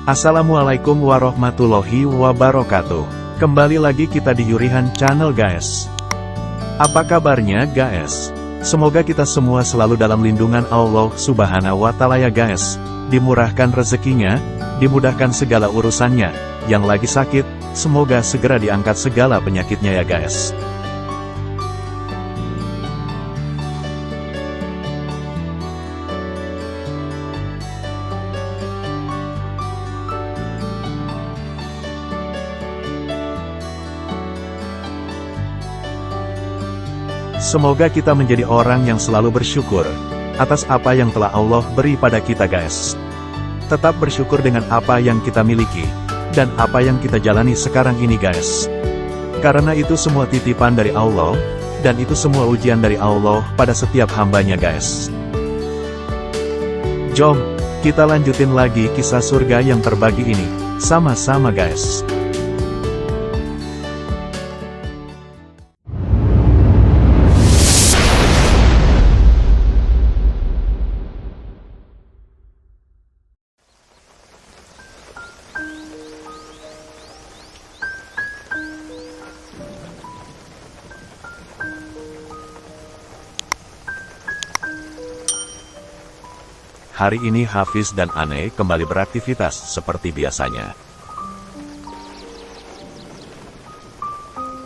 Assalamualaikum warahmatullahi wabarakatuh. Kembali lagi kita di Yurihan Channel guys. Apa kabarnya guys? Semoga kita semua selalu dalam lindungan Allah Subhanahu wa Ta'ala ya guys. Dimurahkan rezekinya, dimudahkan segala urusannya. Yang lagi sakit, semoga segera diangkat segala penyakitnya ya guys. Semoga kita menjadi orang yang selalu bersyukur atas apa yang telah Allah beri pada kita guys. Tetap bersyukur dengan apa yang kita miliki, dan apa yang kita jalani sekarang ini guys. Karena itu semua titipan dari Allah, dan itu semua ujian dari Allah pada setiap hambanya guys. Jom, kita lanjutin lagi kisah surga yang terbagi ini, sama-sama guys. Hari ini Hafiz dan Ane kembali beraktivitas seperti biasanya.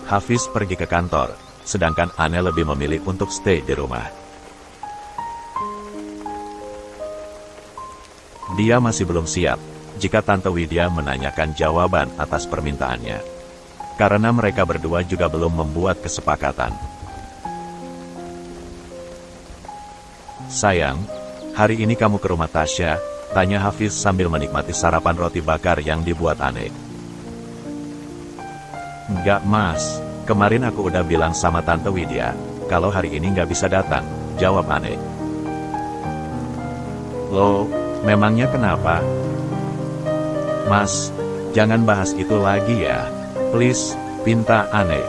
Hafiz pergi ke kantor, sedangkan Ane lebih memilih untuk stay di rumah. Dia masih belum siap jika Tante Widya menanyakan jawaban atas permintaannya. Karena mereka berdua juga belum membuat kesepakatan. Sayang, hari ini kamu ke rumah Tasya, tanya Hafiz sambil menikmati sarapan roti bakar yang dibuat Ane. Enggak mas, kemarin aku udah bilang sama Tante Widya, kalau hari ini nggak bisa datang, jawab Ane. Loh, memangnya kenapa? Mas, jangan bahas itu lagi ya, please, pinta Ane.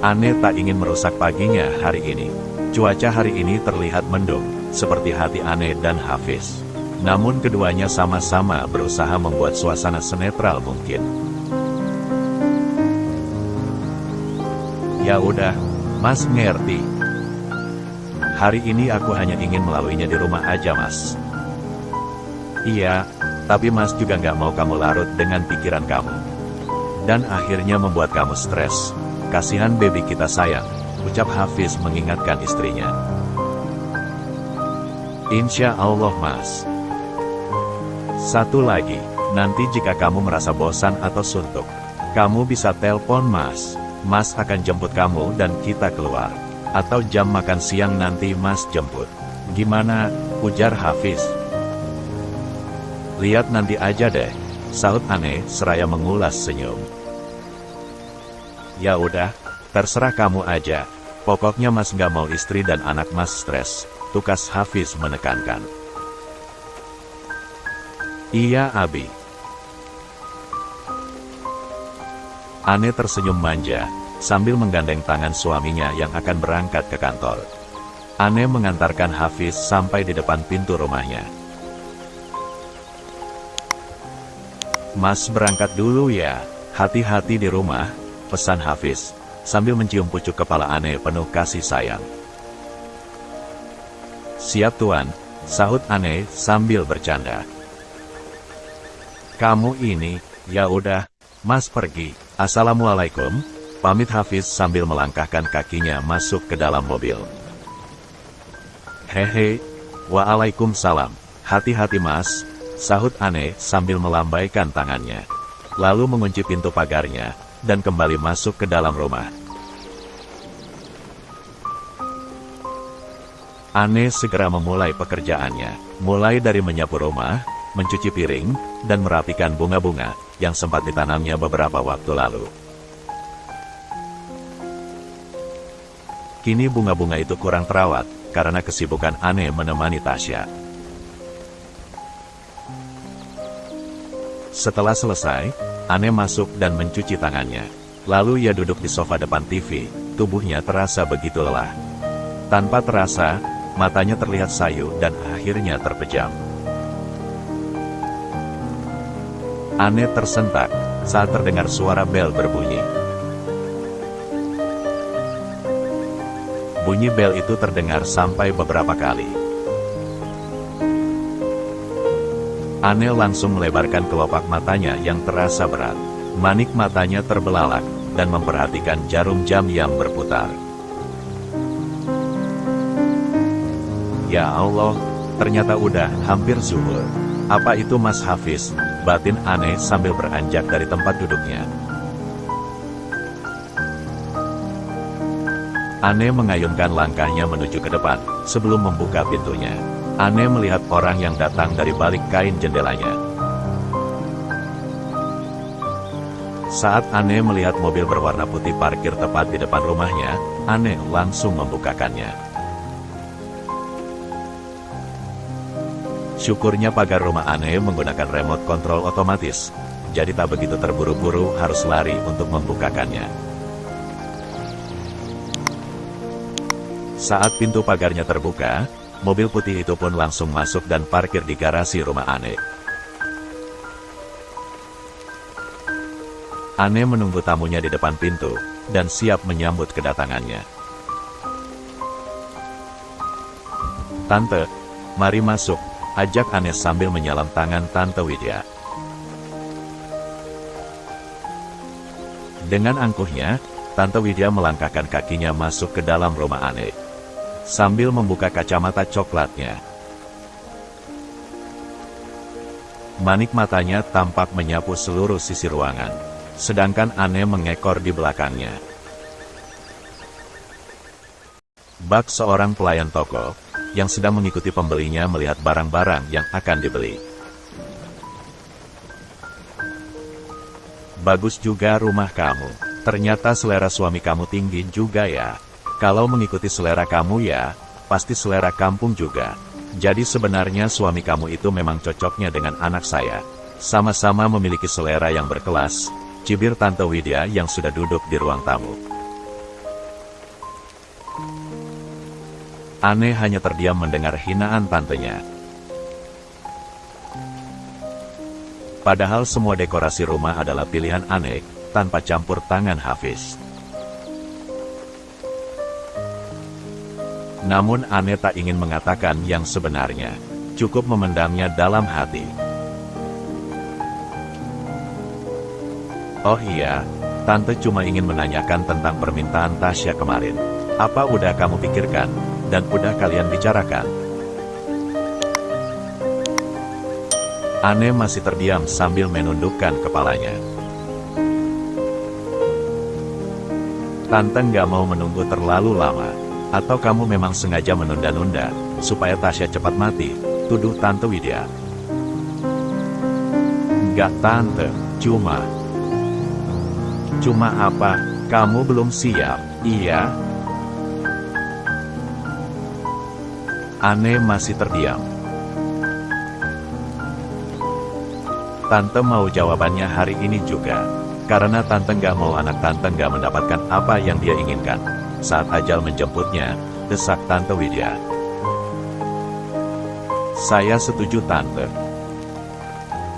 Ane tak ingin merusak paginya hari ini. Cuaca hari ini terlihat mendung, seperti hati Ane dan Hafiz. Namun keduanya sama-sama berusaha membuat suasana senetral mungkin. Ya udah, mas ngerti. Hari ini aku hanya ingin melaluinya di rumah aja mas. Iya, tapi mas juga nggak mau kamu larut dengan pikiran kamu. Dan akhirnya membuat kamu stres. Kasihan baby kita sayang, ucap Hafiz mengingatkan istrinya. Insya Allah mas. Satu lagi, nanti jika kamu merasa bosan atau suntuk, kamu bisa telepon mas. Mas akan jemput kamu dan kita keluar. Atau jam makan siang nanti mas jemput. Gimana, ujar Hafiz. Lihat nanti aja deh, sahut Ane seraya mengulas senyum. Ya udah, terserah kamu aja. Pokoknya mas nggak mau istri dan anak mas stres, tukas Hafiz menekankan. Iya Abi. Ane tersenyum manja, sambil menggandeng tangan suaminya yang akan berangkat ke kantor. Ane mengantarkan Hafiz sampai di depan pintu rumahnya. Mas berangkat dulu ya, hati-hati di rumah, pesan Hafiz, sambil mencium pucuk kepala Ane penuh kasih sayang. Siap tuan, sahut Ane sambil bercanda. Kamu ini, ya udah, mas pergi, assalamualaikum, pamit Hafiz sambil melangkahkan kakinya masuk ke dalam mobil. Hehe, waalaikumsalam, hati-hati mas, sahut Ane sambil melambaikan tangannya. Lalu mengunci pintu pagarnya, dan kembali masuk ke dalam rumah. Ane segera memulai pekerjaannya, mulai dari menyapu rumah, mencuci piring, dan merapikan bunga-bunga yang sempat ditanamnya beberapa waktu lalu. Kini bunga-bunga itu kurang terawat, karena kesibukan Ane menemani Tasya. Setelah selesai, Ane masuk dan mencuci tangannya. Lalu ia duduk di sofa depan TV, tubuhnya terasa begitu lelah. Tanpa terasa, matanya terlihat sayu dan akhirnya terpejam. Anne tersentak saat terdengar suara bel berbunyi. Bunyi bel itu terdengar sampai beberapa kali. Anne langsung melebarkan kelopak matanya yang terasa berat. Manik matanya terbelalak dan memperhatikan jarum jam yang berputar. Ya Allah, ternyata udah hampir zuhur. Apa itu Mas Hafiz? Batin Anne sambil beranjak dari tempat duduknya. Anne mengayunkan langkahnya menuju ke depan sebelum membuka pintunya. Anne melihat orang yang datang dari balik kain jendelanya. Saat Anne melihat mobil berwarna putih parkir tepat di depan rumahnya, Anne langsung membukakannya. Syukurnya pagar rumah Anne menggunakan remote kontrol otomatis, jadi tak begitu terburu-buru harus lari untuk membukakannya. Saat pintu pagarnya terbuka, mobil putih itu pun langsung masuk dan parkir di garasi rumah Anne. Anne menunggu tamunya di depan pintu, dan siap menyambut kedatangannya. "Tante, mari masuk," ajak Anne sambil menyalam tangan Tante Widya. Dengan angkuhnya, Tante Widya melangkahkan kakinya masuk ke dalam rumah Anne, sambil membuka kacamata coklatnya. Manik matanya tampak menyapu seluruh sisi ruangan, sedangkan Anne mengekor di belakangnya. Bak seorang pelayan toko, yang sedang mengikuti pembelinya melihat barang-barang yang akan dibeli. "Bagus juga rumah kamu. Ternyata selera suami kamu tinggi juga ya. Kalau mengikuti selera kamu ya, pasti selera kampung juga. Jadi sebenarnya suami kamu itu memang cocoknya dengan anak saya. Sama-sama memiliki selera yang berkelas," cibir Tante Widya yang sudah duduk di ruang tamu. Anne hanya terdiam mendengar hinaan tantenya. Padahal semua dekorasi rumah adalah pilihan Anne, tanpa campur tangan Hafiz. Namun Anne tak ingin mengatakan yang sebenarnya, cukup memendamnya dalam hati. "Oh iya, Tante cuma ingin menanyakan tentang permintaan Tasya kemarin. Apa udah kamu pikirkan, dan udah kalian bicarakan?" Anne masih terdiam sambil menundukkan kepalanya. "Tante nggak mau menunggu terlalu lama. Atau kamu memang sengaja menunda-nunda, supaya Tasya cepat mati?" tuduh Tante Widya. "Nggak Tante, Cuma apa? Kamu belum siap, iya?" Anne masih terdiam. Tante mau jawabannya hari ini juga. Karena Tante nggak mau anak Tante nggak mendapatkan apa yang dia inginkan. Saat ajal menjemputnya, desak Tante Widya. "Saya setuju Tante."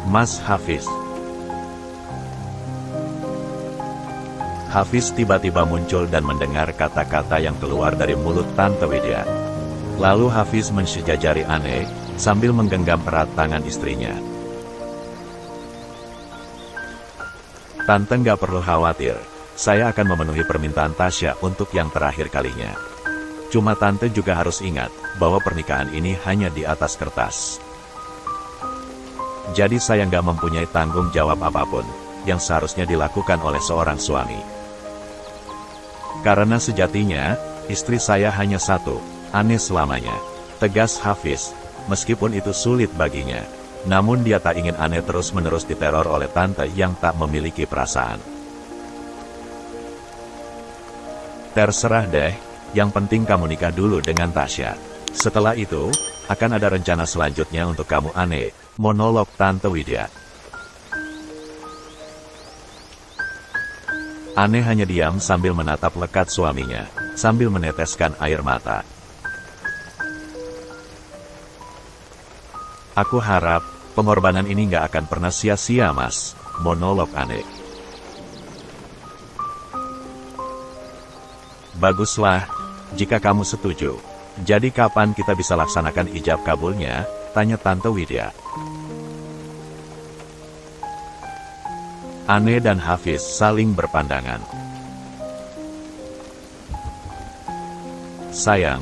"Mas Hafiz." Hafiz tiba-tiba muncul dan mendengar kata-kata yang keluar dari mulut Tante Widya. Lalu Hafiz mensejajari Anne, sambil menggenggam erat tangan istrinya. "Tante nggak perlu khawatir, saya akan memenuhi permintaan Tasya untuk yang terakhir kalinya. Cuma Tante juga harus ingat, bahwa pernikahan ini hanya di atas kertas. Jadi saya nggak mempunyai tanggung jawab apapun, yang seharusnya dilakukan oleh seorang suami. Karena sejatinya, istri saya hanya satu, Anne selamanya," tegas Hafiz, meskipun itu sulit baginya. Namun dia tak ingin Anne terus-menerus diteror oleh tante yang tak memiliki perasaan. "Terserah deh, yang penting kamu nikah dulu dengan Tasya. Setelah itu, akan ada rencana selanjutnya untuk kamu Anne," monolog Tante Widya. Anne hanya diam sambil menatap lekat suaminya, sambil meneteskan air mata. "Aku harap, pengorbanan ini nggak akan pernah sia-sia Mas, monolog Ane. Baguslah, jika kamu setuju. Jadi kapan kita bisa laksanakan ijab kabulnya? Tanya Tante Widya. Ane dan Hafiz saling berpandangan. Sayang,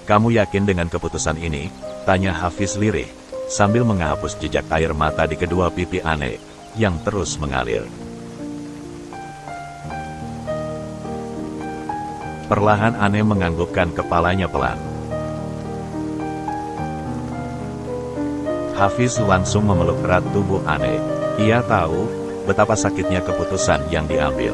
kamu yakin dengan keputusan ini? Tanya Hafiz lirih, sambil menghapus jejak air mata di kedua pipi Ane, yang terus mengalir. Perlahan Ane menganggukkan kepalanya pelan. Hafiz langsung memeluk erat tubuh Ane. Ia tahu betapa sakitnya keputusan yang diambil.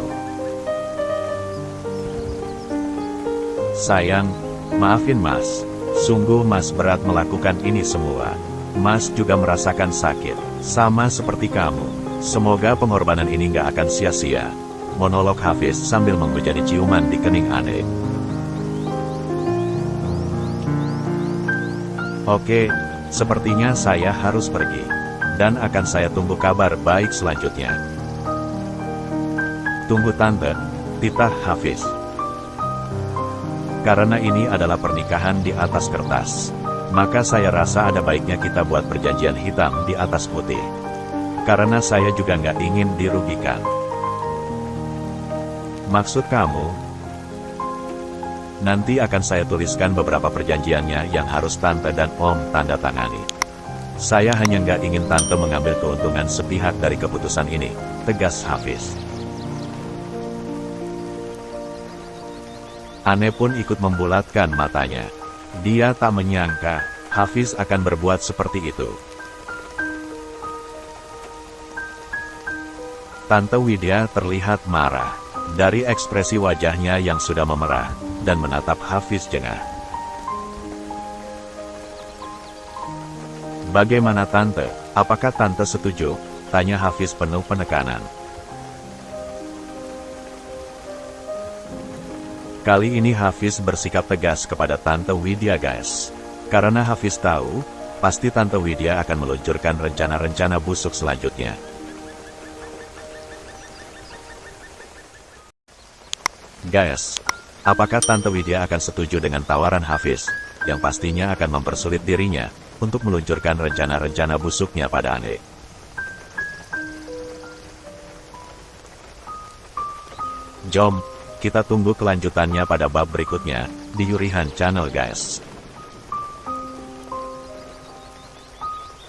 Sayang, maafin Mas. Sungguh Mas berat melakukan ini semua. Mas juga merasakan sakit, sama seperti kamu. Semoga pengorbanan ini nggak akan sia-sia. Monolog Hafiz sambil menghujani ciuman di kening Ane. Oke, sepertinya saya harus pergi. Dan akan saya tunggu kabar baik selanjutnya. Tunggu Tante, titah Hafiz. Karena ini adalah pernikahan di atas kertas, maka saya rasa ada baiknya kita buat perjanjian hitam di atas putih. Karena saya juga nggak ingin dirugikan. Maksud kamu? Nanti akan saya tuliskan beberapa perjanjiannya yang harus Tante dan Om tanda tangani. Saya hanya nggak ingin Tante mengambil keuntungan sepihak dari keputusan ini, tegas Hafiz. Ane pun ikut membulatkan matanya. Dia tak menyangka Hafiz akan berbuat seperti itu. Tante Widya terlihat marah dari ekspresi wajahnya yang sudah memerah dan menatap Hafiz jengah. Bagaimana Tante? Apakah Tante setuju? Tanya Hafiz penuh penekanan. Kali ini Hafiz bersikap tegas kepada Tante Widya guys. Karena Hafiz tahu, pasti Tante Widya akan meluncurkan rencana-rencana busuk selanjutnya. Guys, apakah Tante Widya akan setuju dengan tawaran Hafiz, yang pastinya akan mempersulit dirinya untuk meluncurkan rencana-rencana busuknya pada Ane? Jom, kita tunggu kelanjutannya pada bab berikutnya, di Yurihan Channel guys.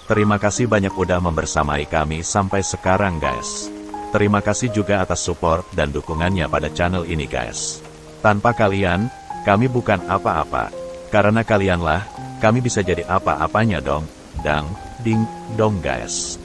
Terima kasih banyak udah membersamai kami sampai sekarang guys. Terima kasih juga atas support dan dukungannya pada channel ini guys. Tanpa kalian, kami bukan apa-apa. Karena kalianlah, kami bisa jadi apa-apanya dong. Dang, ding, dong guys.